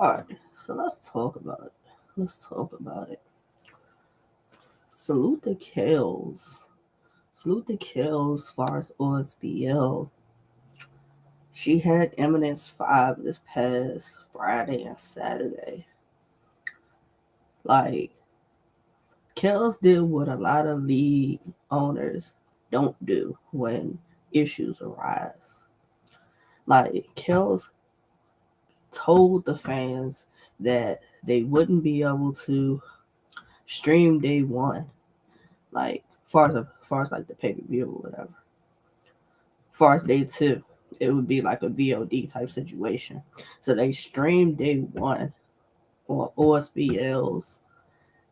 Alright, so let's talk about it. Let's talk about it. Salute the kills. Salute the kills as far as Osbl. She had Eminence 5 this past Friday and Saturday. Like, Kells did what a lot of league owners don't do when issues arise. Like, Kells told the fans that they wouldn't be able to stream day one, like far as like the pay per view or whatever. Far as day two, it would be like a VOD type situation. So they streamed day one on OSBL's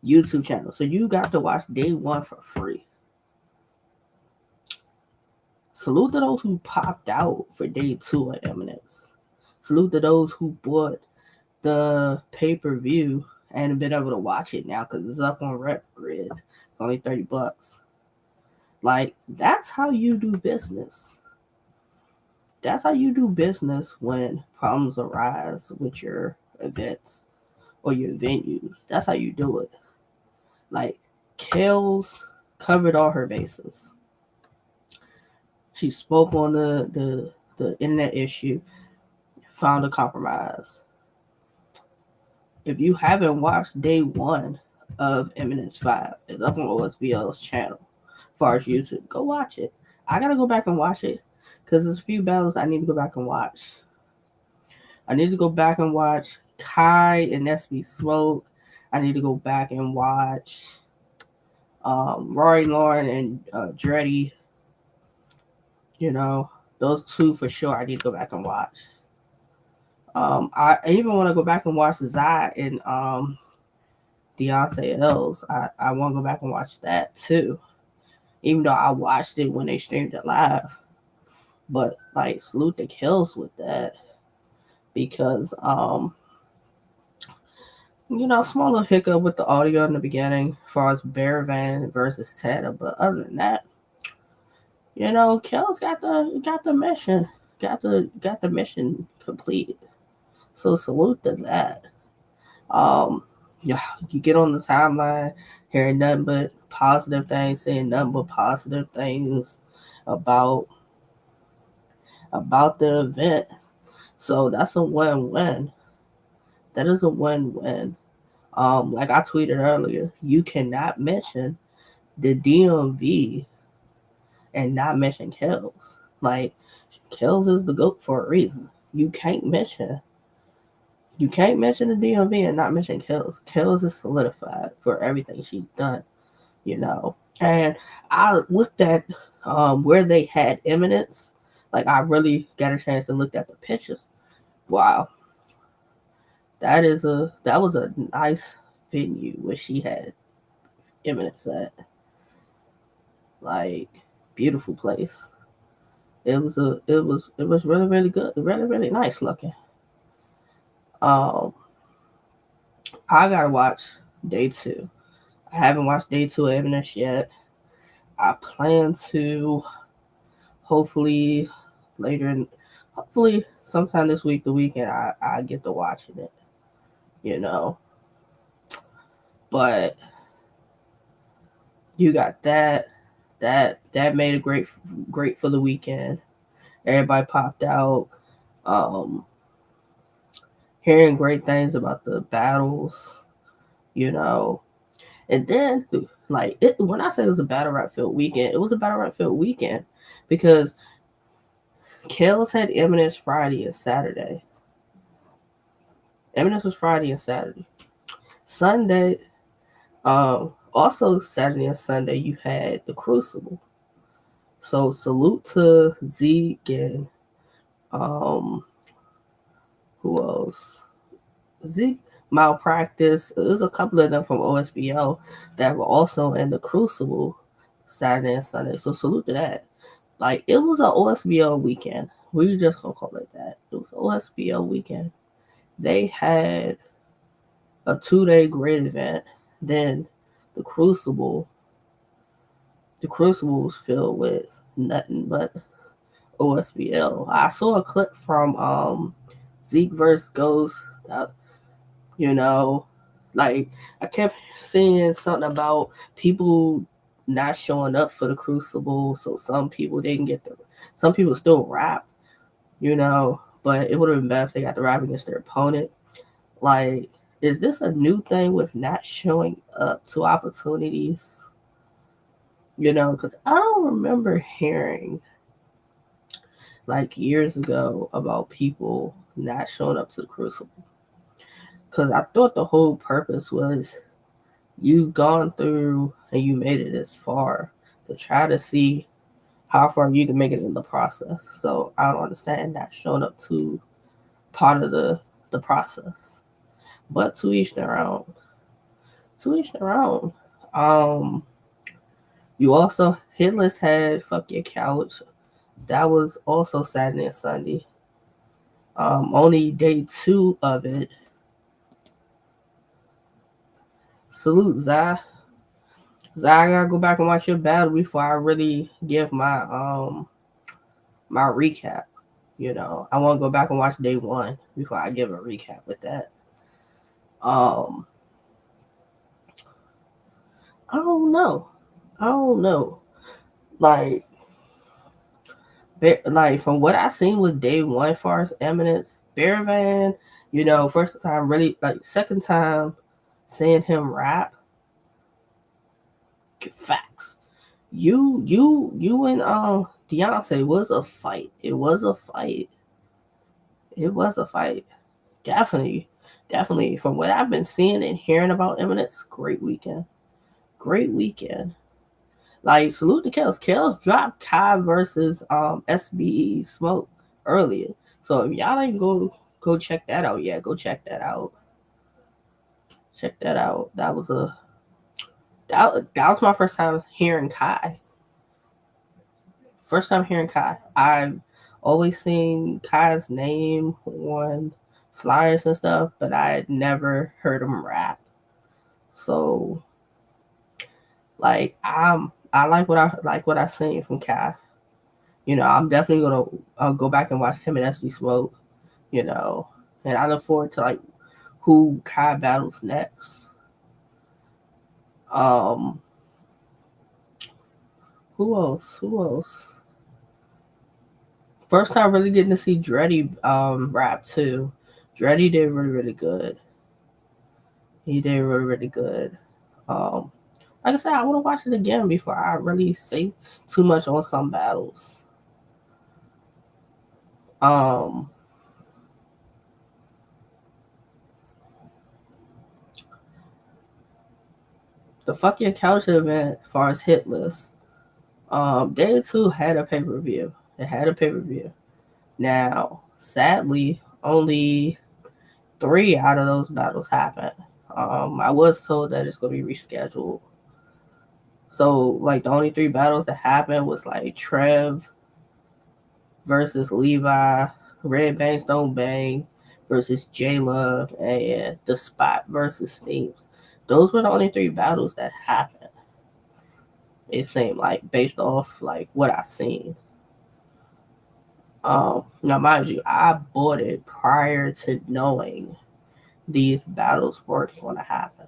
YouTube channel. So you got to watch day one for free. Salute to those who popped out for day two at Eminence. Salute to those who bought the pay per view and been able to watch it now because it's up on Rep Grid. It's only $30. Like, that's how you do business. That's how you do business when problems arise with your events or your venues. That's how you do it. Like, Kales covered all her bases. She spoke on the internet issue, found a compromise. If you haven't watched day one of Eminence 5, it's up on OSBL's channel as far as YouTube. Go watch it. I gotta go back and watch it because there's a few battles I need to go back and watch. I need to go back and watch Kai and SB Smoke. I need to go back and watch Rory Lauren and Dreddy. You know, those two for sure I need to go back and watch. I even want to go back and watch Zai and Deontay Els. I want to go back and watch that too. Even though I watched it when they streamed it live. But like salute the kills with that. Because small little hiccup with the audio in the beginning as far as Bear Van versus Teta. But other than that, Kells got the mission. Got the mission complete. So salute to that. Yeah, you get on the timeline hearing nothing but positive things, saying nothing but positive things about the event. So that's a win-win. That is a win-win. Like I tweeted earlier, you cannot mention the DMV and not mention Kells. Like, Kells is the GOAT for a reason. You can't mention the DMV and not mention Kells. Kells is solidified for everything she's done, And I looked at where they had Eminence. Like, I really got a chance to look at the pictures. Wow. That was a nice venue where she had Eminence at. Like, beautiful place. It was really, really good, really, really nice looking. I gotta watch day two. I haven't watched day two of Eminence yet. I plan to hopefully sometime this week, the weekend, I get to watching it. But you got that made it great for the weekend. Everybody popped out. Hearing great things about the battles, and then when I say it was a battle rap filled weekend, it was a battle rap filled weekend because Kells had Eminence Friday and Saturday. Eminence was Friday and Saturday. Sunday, also Saturday and Sunday, you had the Crucible. So salute to Zeke and who else? Zeke, Malpractice. There's a couple of them from OSBL that were also in the Crucible Saturday and Sunday. So salute to that. Like, it was an OSBL weekend. We just gonna call it that. It was OSBL weekend. They had a 2-day great event. Then the Crucible was filled with nothing but OSBL. I saw a clip from Zeke vs. Ghost. You know, like I kept seeing something about people not showing up for the Crucible, so some people didn't get the. Some people still rap, but it would have been better if they got to rap against their opponent. Like, is this a new thing with not showing up to opportunities? Because I don't remember hearing like years ago about people not showing up to the Crucible. Because I thought the whole purpose was you've gone through and you made it this far to try to see how far you can make it in the process. So I don't understand not showing up to part of the process. But to each their own. To each their own. Um, you also Hitless had Fuck Your Couch. That was also Saturday and Sunday. Only day 2 of it. Salute Zai. Zai, I gotta go back and watch your battle before I really give my recap. I want to go back and watch day 1 before I give a recap with that. I don't know. Like, from what I seen with day 1, as far as Eminence, Bearvan, first time really, like, second time seeing him rap. Facts. You and Beyonce was a fight. It was a fight. Definitely. From what I've been seeing and hearing about Eminence, great weekend. Like, salute to Kels. Kels dropped Kai versus SBE Smoke earlier. So if y'all ain't go check that out yet, go check that out. That was my first time hearing Kai. I've always seen Kai's name on flyers and stuff, but I had never heard him rap. So, like, I like what I seen from Kai. I'm definitely gonna go back and watch him and SB Smoke. And I look forward to like who Kai battles next. Um, who else? First time really getting to see Dreddy rap too. Dreddy did really good. He did really good. Um, like I said, I want to watch it again before I really say too much on some battles. The Fuck Your Couch event, as far as hit list, day 2 had a pay per view. It had a pay per view. Now, sadly, only 3 out of those battles happened. I was told that it's gonna be rescheduled. So, like, the only 3 battles that happened was like Trev versus Levi, Red Bangs Don't Bang versus J Love, and The Spot versus Steams. Those were the only 3 battles that happened. It seemed like, based off like what I seen. Now, mind you, I bought it prior to knowing these battles were going to happen.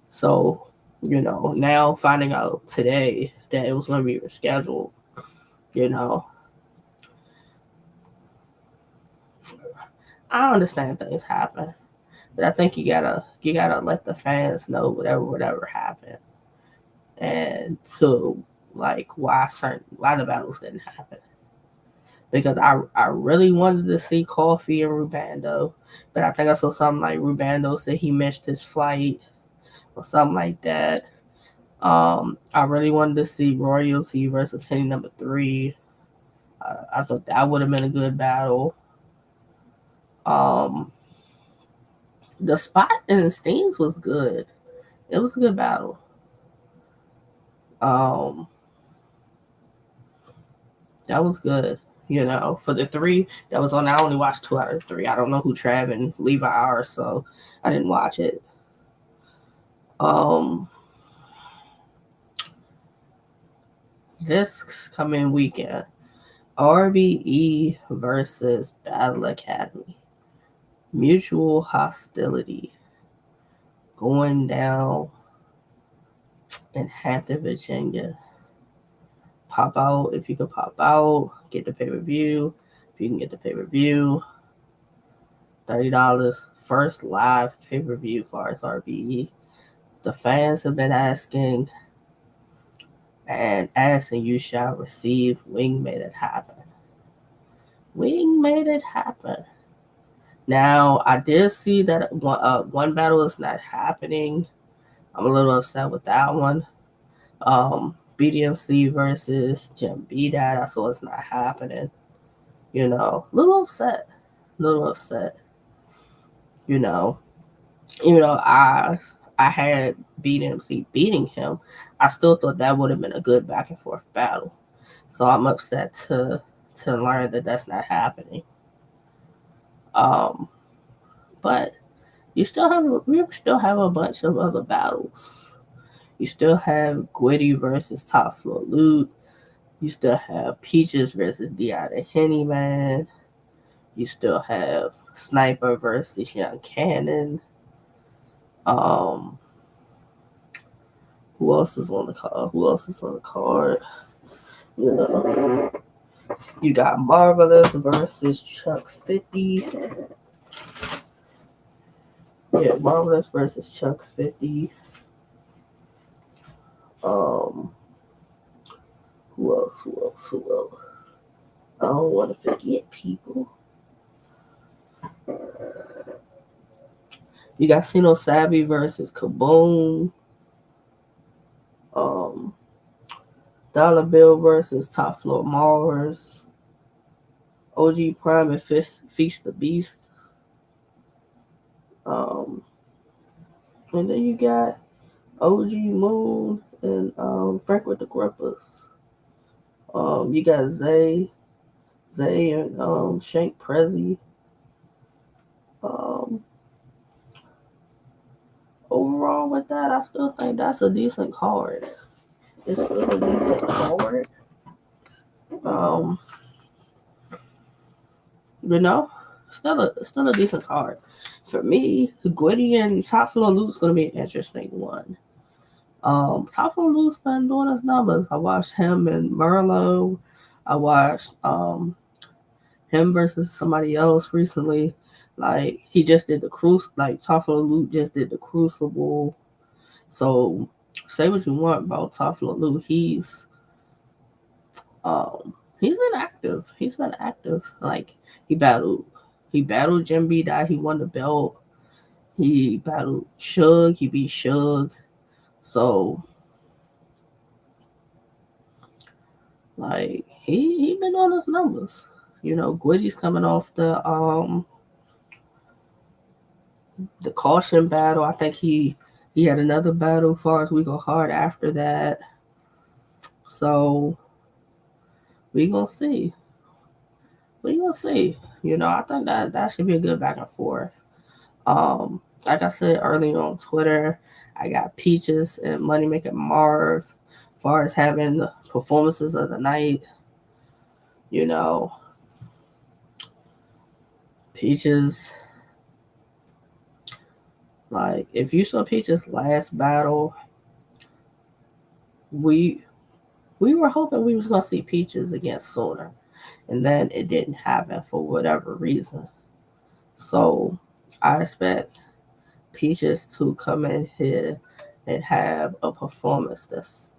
So, now finding out today that it was going to be rescheduled, I understand things happen, but I think you gotta let the fans know whatever happened, and to like why the battles didn't happen. Because I really wanted to see Coffee and Rubando, but I think I saw something like Rubando said he missed his flight or something like that. I really wanted to see Royalty versus Henny number 3. I thought that would have been a good battle. The Spot and Steams was good. It was a good battle. That was good. For the 3 that was on, I only watched 2 out of 3. I don't know who Trav and Levi are, so I didn't watch it. This coming weekend, RBE versus Battle Academy. mutual hostility going down in Hampton, Virginia. Pop out if you can pop out. Get the pay-per-view. If you can get the pay-per-view. $30. First live pay-per-view for RBE. The fans have been asking, and asking you shall receive. Wing made it happen. Wing made it happen. Now, I did see that one battle is not happening. I'm a little upset with that one. BDMC versus Jim B. Dad. I saw it's not happening. You know, little upset. You know, even though I had BDMC beating him, I still thought that would have been a good back and forth battle. So I'm upset to learn that that's not happening. But we still have a bunch of other battles. You still have Gwitty versus Top Floor Loot. You still have Peaches versus D.I. the Henny Man. You still have Sniper versus Young Cannon. Who else is on the card? You know, you got Marvelous versus Chuck 50. Yeah, Marvelous versus Chuck 50. Who else? I don't want to forget people. You got Sino Savvy versus Kaboom. Dollar Bill versus Top Floor Mars. OG Prime and Feast the Beast. And then you got OG Moon and Frank with the Grippers. You got Zay and Shank Prezi. Overall, with that, I still think that's a decent card. It's still a decent card. You know, still a decent card. For me, Gwitty and Top Floor Loot's gonna be an interesting one. Top Floor Loot's been doing his numbers. I watched him and Merlot. I watched him versus somebody else recently. Like he just did the Crucible. Like Top Floor Loot just did the Crucible. So say what you want about Top Floor Loot. He's been active. Like he battled Jim B. Dye. He won the belt. He battled Suge. He beat Suge. So like he been on his numbers. You know, Gwitty's coming off the caution battle. I think he had another battle as far as we go hard after that. So we gonna see. You know, I think that should be a good back and forth. Like I said earlier on Twitter, I got Peaches and Moneymaker Marv as far as having the performances of the night. You know, Peaches, like if you saw Peaches' last battle, we were hoping we was gonna see Peaches against Soda, and then it didn't happen for whatever reason. So I expect Peaches to come in here and have a performance that's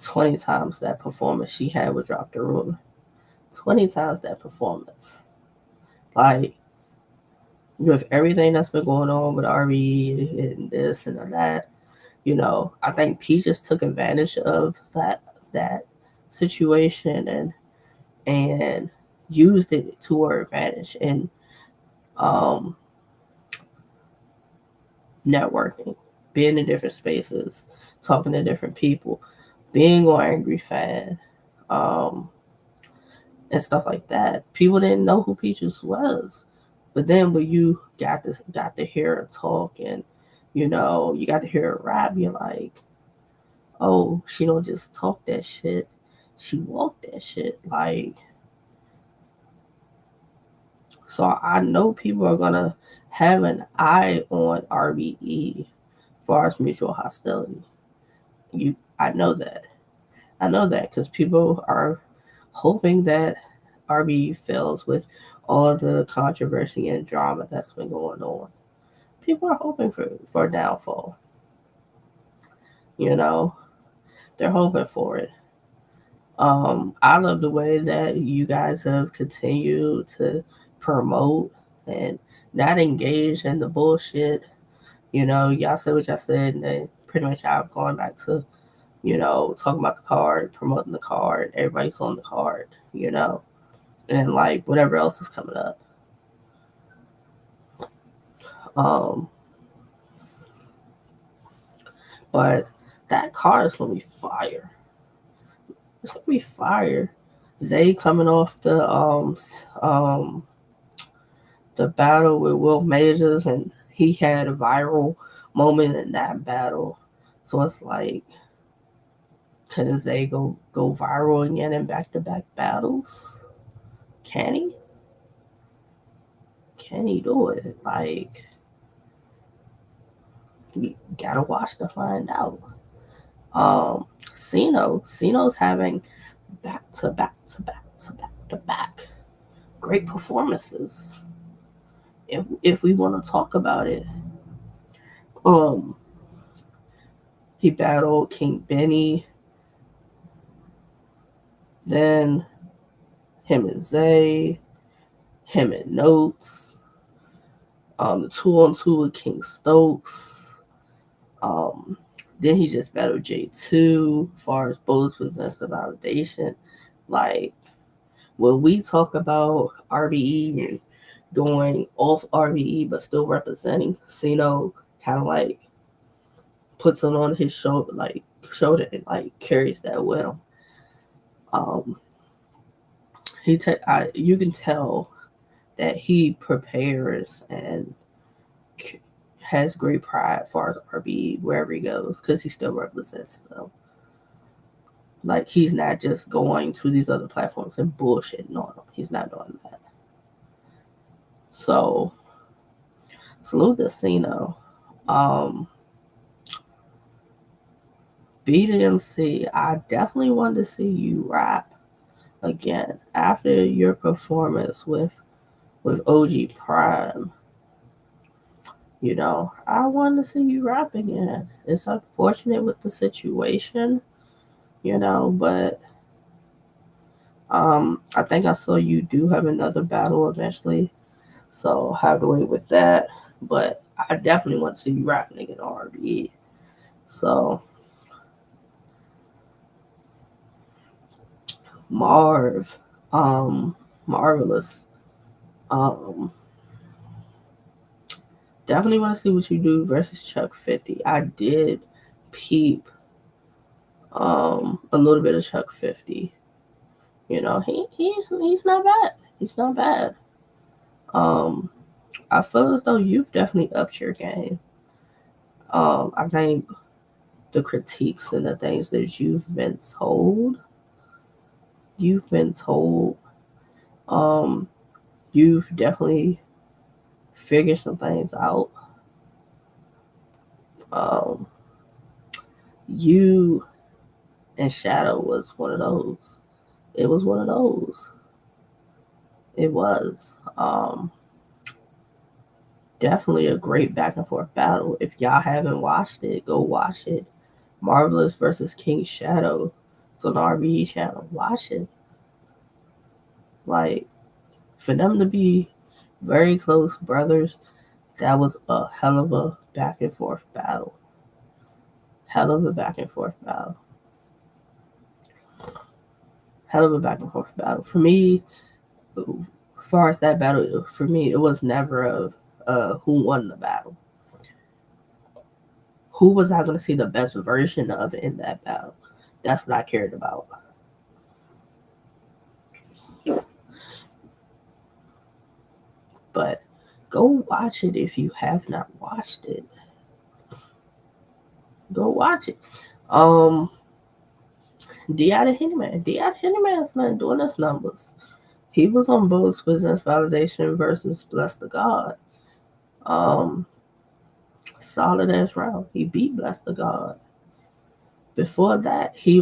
20 times that performance she had with Drop the Ruler. 20 times that performance. Like, with everything that's been going on with RE and this and that, you know, I think Peaches took advantage of that situation and used it to her advantage and networking, being in different spaces, talking to different people, being on Angry Fan, and stuff like that. People didn't know who Peaches was, but then when you got to hear her talk and you know you got to hear her rap, you're like, oh, she don't just talk that shit, she walk that shit. Like So I know people are gonna have an eye on RBE as far as mutual hostility. I know that. I know that because people are hoping that RBE fails with all the controversy and drama that's been going on. People are hoping for a downfall. You know, they're hoping for it. I love the way that you guys have continued to promote and not engage in the bullshit. Y'all said what y'all said, and then pretty much I'm going back to, talking about the card, promoting the card, everybody's on the card, and like whatever else is coming up. Um, but that card is gonna be fire. It's gonna be fire. Zay coming off the battle with Will Majors, and he had a viral moment in that battle. So it's like, can Zay go viral again in back to back battles? Can he? Can he do it? Like, you gotta watch to find out. Ceno's having back to back to back to back to back great performances. If we want to talk about it, um, he battled King Benny, then him and Zay, him and Notes, the 2-on-2 with King Stokes. Um, then he just battled J2 as far as both presents the validation. Like, when we talk about RBE and going off RBE but still representing, Ceno kind of like puts it on his shoulder and like carries that well. Um, you can tell that he prepares and has great pride as far as RBE wherever he goes because he still represents them. Like, he's not just going to these other platforms and bullshitting on them. He's not doing that. So, salute to Ceno. BDMC, I definitely want to see you rap again after your performance with OG Prime. I want to see you rap again. It's unfortunate with the situation, but I think I saw you do have another battle eventually, so I have to wait with that. But I definitely want to see you rapping again on RBE. So Marv, Marvelous. Um, Definitely want to see what you do versus Chuck 50. I did peep a little bit of Chuck 50. He's not bad. He's not bad. Um, I feel as though you've definitely upped your game. I think the critiques and the things that you've been told, um, you've definitely figured some things out. Um, you and Shadow was one of those. It was one of those. It was. Definitely a great back and forth battle. If y'all haven't watched it, go watch it. Marvelous versus King Shadow. It's on the RBE channel. Watch it. Like, for them to be very close brothers, that was a hell of a back and forth battle. Hell of a back and forth battle. Hell of a back and forth battle. For me, as far as that battle, for me, it was never a who won the battle. Who was I going to see the best version of in that battle? That's what I cared about. But go watch it if you have not watched it. Go watch it. D out of Hitman. D out of Hitman has been doing us numbers. He was on both Possess Validation versus Bless the God. Solid ass round. He beat Bless the God. Before that, he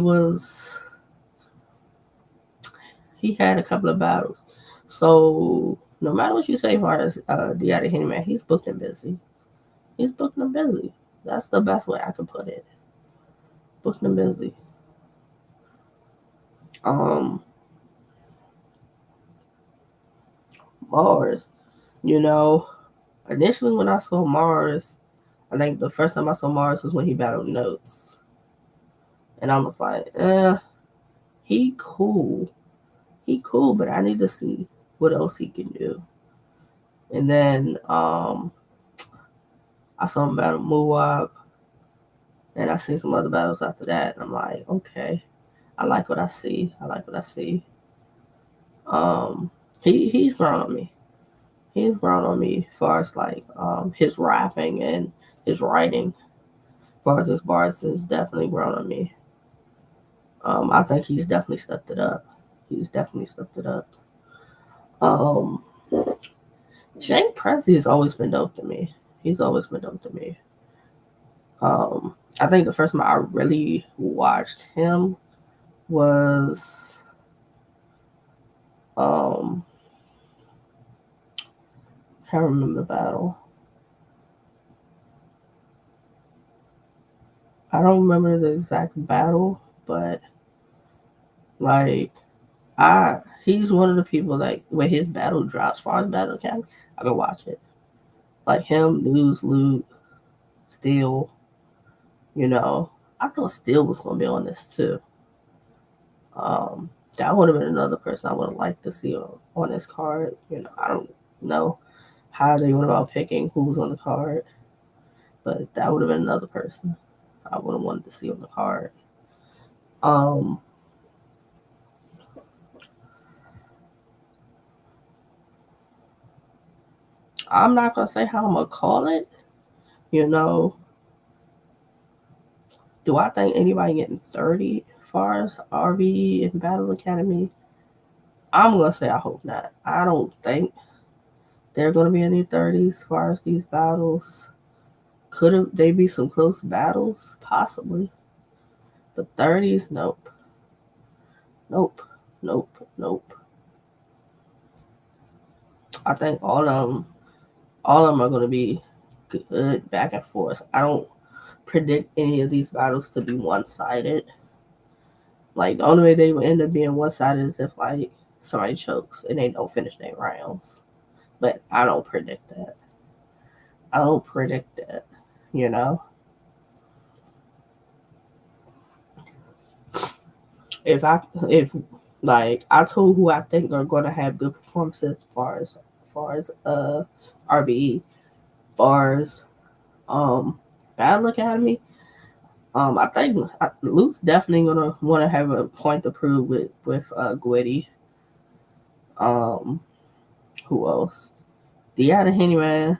had a couple of battles. So no matter what you say as far as Deontay Hitman, he's booked and busy. He's booked and busy. That's the best way I can put it. Booked and busy. Mars. Initially when I saw Mars, I think the first time I saw Mars was when he battled Notes. And I was like, he cool. He cool, but I need to see what else he can do. And then I saw him battle Muwab, and I seen some other battles after that. And I'm like, okay, I like what I see. He's grown on me. He's grown on me as far as like his rapping and his writing. As far as his bars, is definitely grown on me. I think he's definitely stepped it up. Shane Prezi has always been dope to me. I think the first time I really watched him was can't remember the battle. I don't remember the exact battle, but like he's one of the people like when his battle drops, as far as Battle Academy, I can watch it. Like him, Lose, Loot, Steel. I thought Steel was gonna be on this too. That would have been another person I would have liked to see on this card. I don't know how they went about picking who was on the card, but that would have been another person I would have wanted to see on the card. I'm not gonna say how I'm gonna call it. Do I think anybody getting 30 as far as RBE and Battle Academy? I'm gonna say I hope not. I don't think there are gonna be any 30s as far as these battles. Could they be some close battles? Possibly. But 30s, nope. Nope. I think all of them are gonna be good back and forth. I don't predict any of these battles to be one-sided. Like the only way they would end up being one-sided is if like somebody chokes and they don't finish their rounds. But I don't predict that. If like I told who I think are gonna have good performances as far as RBE, as far as Battle Academy, I think Luke's definitely gonna want to have a point to prove with Gwitty. Who else? The other Handyman.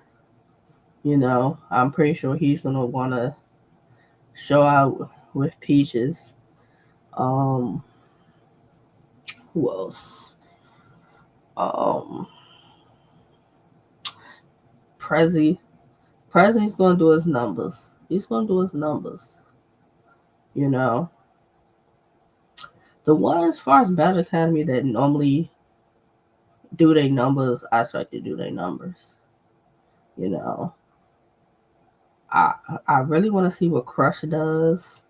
I'm pretty sure he's gonna want to show out with Peaches. Who else? Prezi. Prezi's gonna do his numbers. He's gonna do his numbers. The one as far as Battle Academy that normally do their numbers, I expect to do their numbers. I really want to see what Crush does.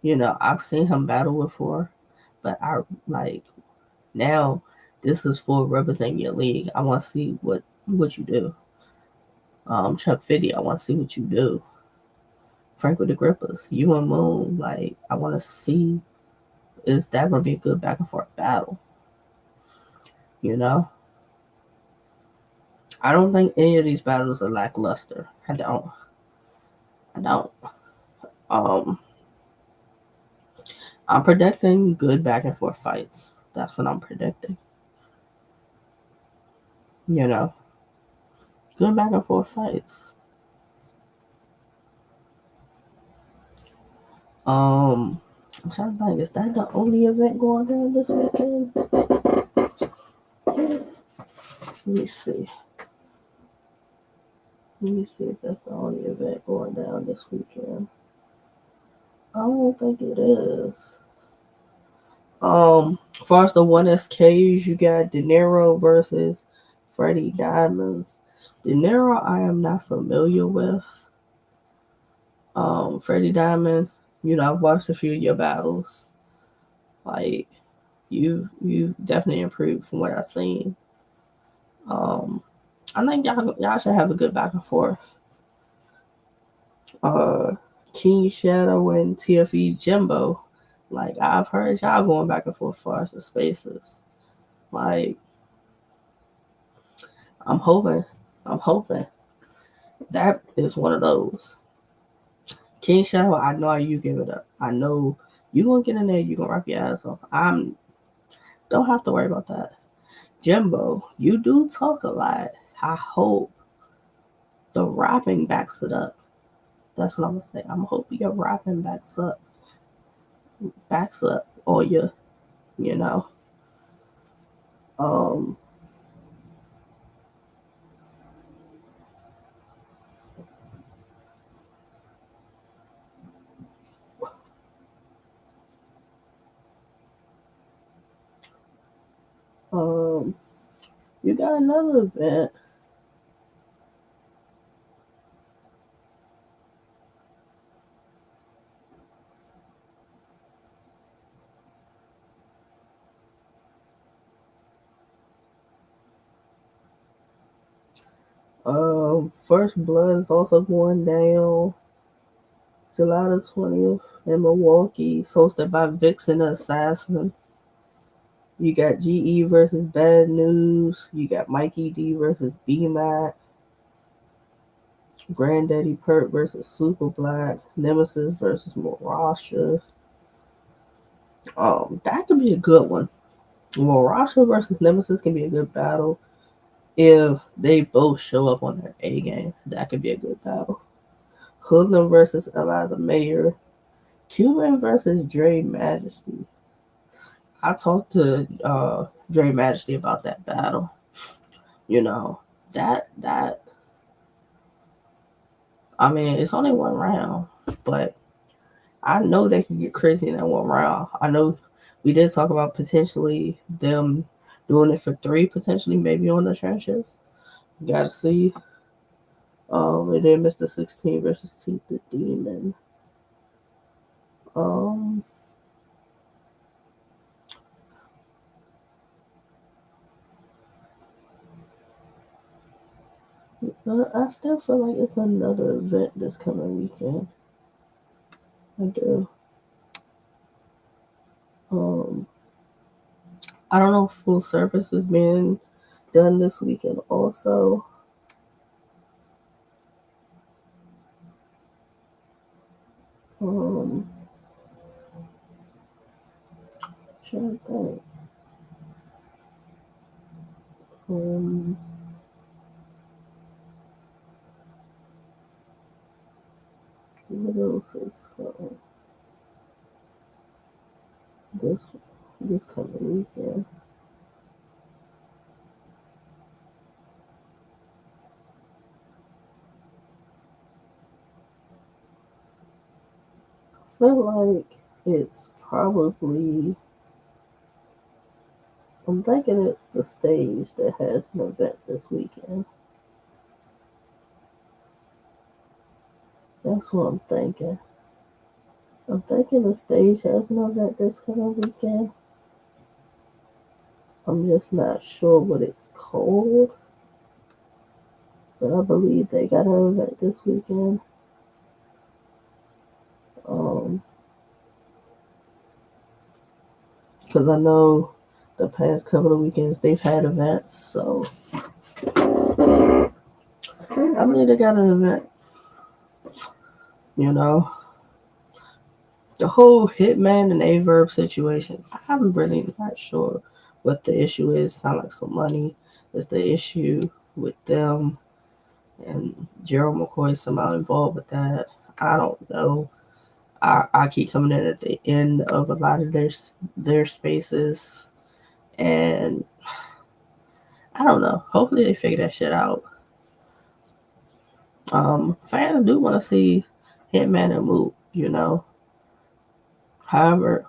I've seen him battle before, but I like now this is for representing your league. I want to see what you do. Chuck 50, I want to see what you do. Frank with the Grippers, you and Moon, like I want to see is that gonna be a good back and forth battle? I don't think any of these battles are lackluster. I don't. I'm predicting good back and forth fights. That's what I'm predicting. Good back and forth fights. I'm trying to think, is that the only event going on this weekend? Let me see. Let me see if that's the only event going down this weekend. I don't think it is. As far as the 1SKs, you got De Niro versus Freddie Diamonds. De Niro, I am not familiar with. Freddie Diamond, I've watched a few of your battles. Like, you definitely improved from what I've seen. I think y'all should have a good back and forth. King Shadow and TFE Jimbo. Like, I've heard y'all going back and forth for the spaces. Like, I'm hoping that is one of those. King Shadow, I know you give it up. I know you gonna get in there, you gonna rock your ass off. Don't have to worry about that. Jimbo, you do talk a lot. I hope the rapping backs it up. That's what I'm gonna say. I'm hoping your rapping backs up all your, you know. Um you got another event. First Blood is also going down July the 20th in Milwaukee. It's hosted by Vixen Assassin. You got GE versus Bad News. You got Mikey D versus B-Mac. Granddaddy Perk versus Super Black. Nemesis versus Morasha. That could be a good one. Morasha versus Nemesis can be a good battle. If they both show up on their A game, that could be a good battle. Hoodlum versus Eli the Mayor. Cuban versus Dre Majesty. I talked to Dre Majesty about that battle. That I mean, it's only one round, but I know they can get crazy in that one round. I know we did talk about potentially them doing it for 3, potentially maybe on the trenches. Gotta see. And then Mr. 16 versus Teeth the Demon. Um, but I still feel like it's another event this coming weekend. I do. I don't know if Full Service is being done this weekend also. Trying to think. What else is this this coming weekend? I feel like it's probably. I'm thinking it's the stage that has an event this weekend. That's what I'm thinking. I'm thinking the stage has an event this coming weekend. I'm just not sure what it's called. But I believe they got an event this weekend. Because I know the past couple of weekends they've had events, so I believe they got an event. The whole Hitman and Verb situation, I'm really not sure what the issue is. Sound like some money is the issue with them, and Gerald McCoy somehow involved with that. I don't know. I keep coming in at the end of a lot of their spaces, and I don't know. Hopefully they figure that shit out. Fans do want to see Hitman and Moot, you know. However,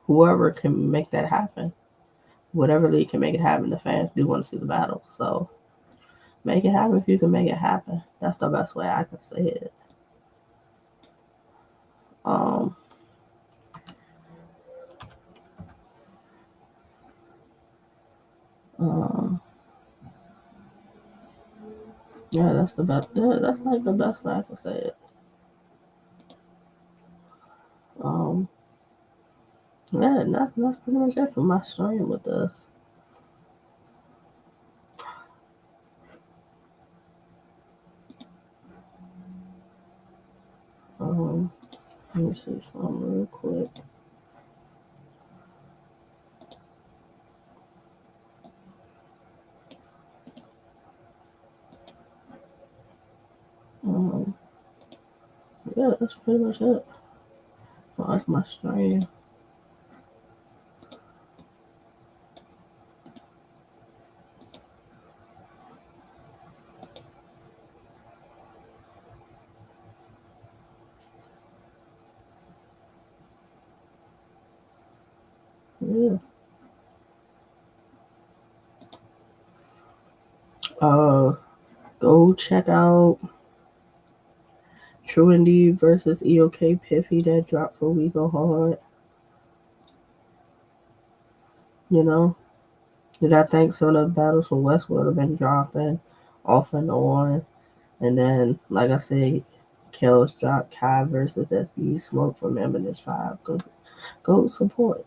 whoever can make that happen, whatever league can make it happen, the fans do want to see the battle. So make it happen if you can make it happen. That's the best way I can say it. Yeah, that's the best. That's like the best way I can say it. Yeah, that's pretty much it for my stream with this. Let me see something real quick. Yeah, that's pretty much it. So that's my stream. Yeah. Go check out True Indeed versus EOK Piffy that dropped for We Go Hard. You know, did I think some of the battles from Westwood have been dropping off and on? And then, like I said, Kells dropped Kai versus SB Smoke from Eminence 5. Go support